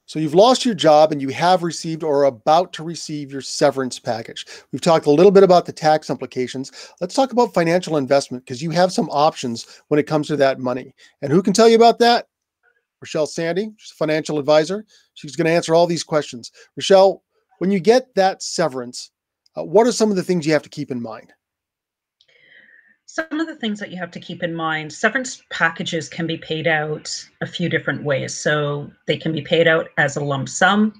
So you've lost your job and you have received or are about to receive your severance package. We've talked a little bit about the tax implications. Let's talk about financial investment because you have some options when it comes to that money. And who can tell you about that? Rochelle Sandy, she's a financial advisor. She's going to answer all these questions. Rochelle, when you get that severance, what are some of the things you have to keep in mind? Some of the things that you have to keep in mind, severance packages can be paid out a few different ways. So they can be paid out as a lump sum.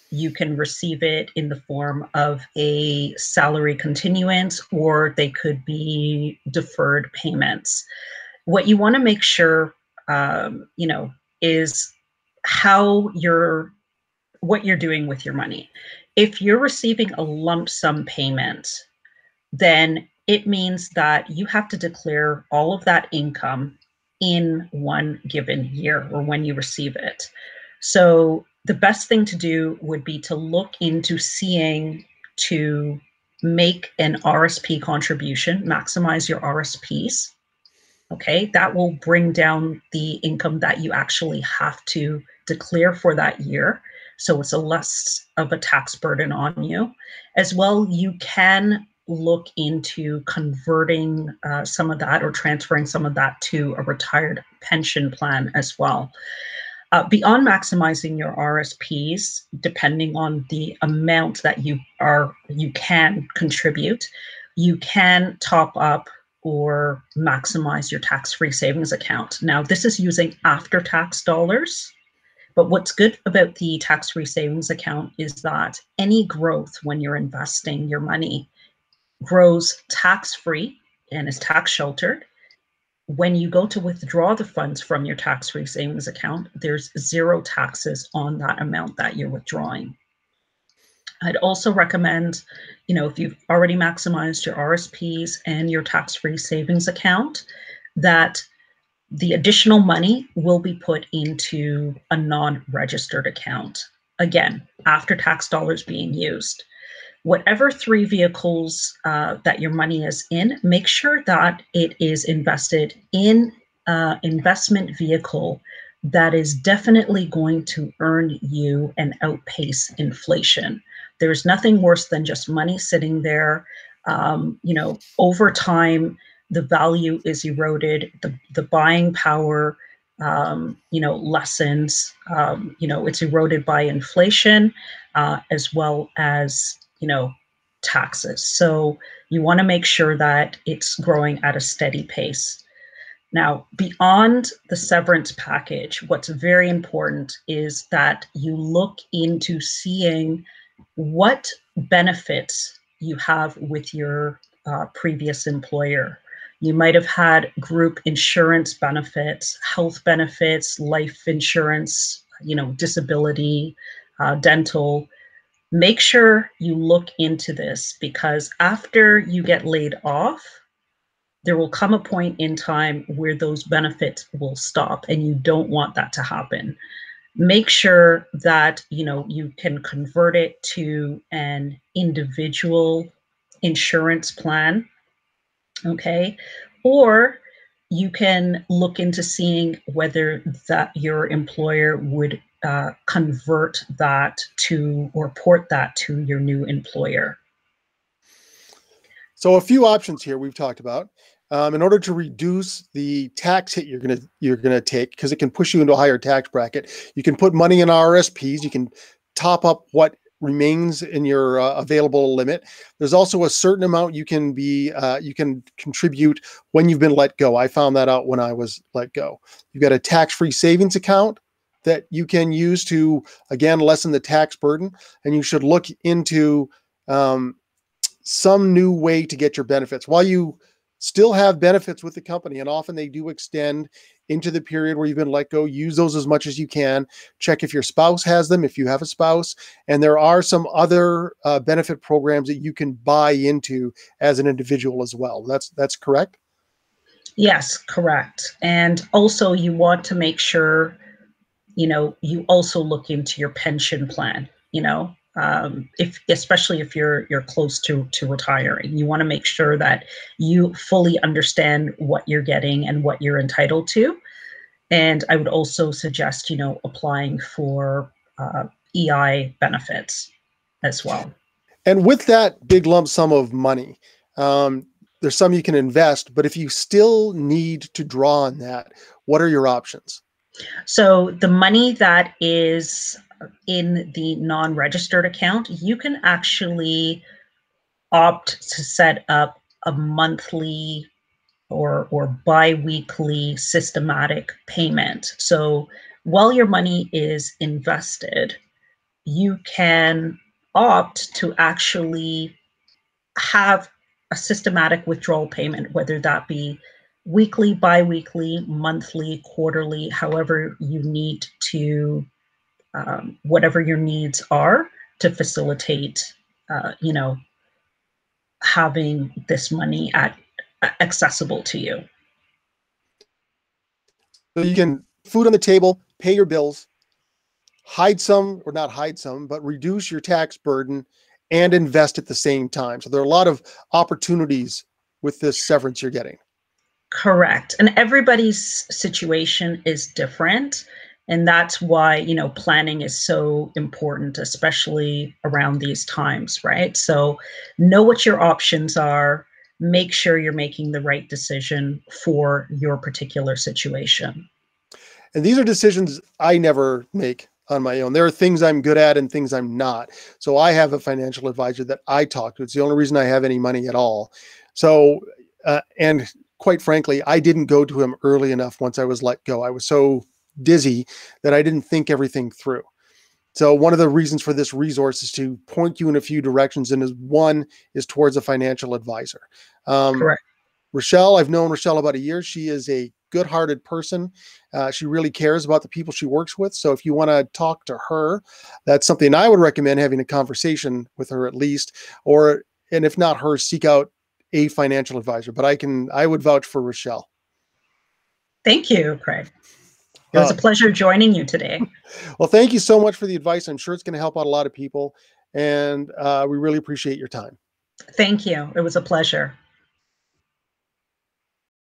You can receive it in the form of a salary continuance, or they could be deferred payments. What you want to make sure, is what you're doing with your money. If you're receiving a lump sum payment, then it means that you have to declare all of that income in one given year or when you receive it. So the best thing to do would be to look into seeing to make an RSP contribution, maximize your RSPs. Okay, that will bring down the income that you actually have to declare for that year. So it's a less of a tax burden on you. As well, you can look into converting some of that or transferring some of that to a retired pension plan as well. Beyond maximizing your RSPs, depending on the amount that you can contribute, you can top up or maximize your tax-free savings account. Now, this is using after-tax dollars, but what's good about the tax-free savings account is that any growth when you're investing your money grows tax-free and is tax-sheltered. When you go to withdraw the funds from your tax-free savings account, there's zero taxes on that amount that you're withdrawing. I'd also recommend, if you've already maximized your RSPs and your tax-free savings account, that the additional money will be put into a non-registered account. Again, after tax dollars being used. Whatever three vehicles that your money is in, make sure that it is invested in an investment vehicle that is definitely going to earn you and outpace inflation. There's nothing worse than just money sitting there. Over time, the value is eroded, the buying power, lessens, it's eroded by inflation, as well as, taxes. So you want to make sure that it's growing at a steady pace. Now, beyond the severance package, what's very important is that you look into seeing what benefits you have with your previous employer. You might have had group insurance benefits, health benefits, life insurance, disability, dental. Make sure you look into this, because after you get laid off, there will come a point in time where those benefits will stop, and you don't want that to happen. Make sure that you can convert it to an individual insurance plan, okay? Or you can look into seeing whether that your employer would convert that to or port that to your new employer. So a few options here we've talked about. In order to reduce the tax hit you're gonna take, because it can push you into a higher tax bracket, you can put money in RSPs. You can top up what remains in your available limit. There's also a certain amount you can contribute when you've been let go. I found that out when I was let go. You've got a tax-free savings account that you can use to, again, lessen the tax burden, and you should look into some new way to get your benefits while you still have benefits with the company. And often they do extend into the period where you've been let go. Use those as much as you can. Check if your spouse has them, if you have a spouse. And there are some other benefit programs that you can buy into as an individual as well. That's correct? Yes, correct. And also you want to make sure, you also look into your pension plan, especially if you're close to retiring. You want to make sure that you fully understand what you're getting and what you're entitled to. And I would also suggest, applying for EI benefits as well. And with that big lump sum of money, there's some you can invest, but if you still need to draw on that, what are your options? So the money that is in the non-registered account, you can actually opt to set up a monthly or bi-weekly systematic payment. So while your money is invested, you can opt to actually have a systematic withdrawal payment, whether that be weekly, bi-weekly, monthly, quarterly, however you need to, whatever your needs are to facilitate, having this money accessible to you. So you can food on the table, pay your bills, hide some, or not hide some, but reduce your tax burden and invest at the same time. So there are a lot of opportunities with this severance you're getting. Correct. And everybody's situation is different. And that's why, planning is so important, especially around these times, right? So know what your options are, make sure you're making the right decision for your particular situation. And these are decisions I never make on my own. There are things I'm good at and things I'm not. So I have a financial advisor that I talk to. It's the only reason I have any money at all. So, and quite frankly, I didn't go to him early enough once I was let go. I was so dizzy that I didn't think everything through. So one of the reasons for this resource is to point you in a few directions. And one is towards a financial advisor. Correct. Rochelle, I've known Rochelle about a year. She is a good-hearted person. She really cares about the people she works with. So if you want to talk to her, that's something I would recommend, having a conversation with her at least, and if not her, seek out a financial advisor. But I would vouch for Rochelle. Thank you, Craig. It was a pleasure joining you today. Well, thank you so much for the advice. I'm sure it's going to help out a lot of people, and we really appreciate your time. Thank you. It was a pleasure.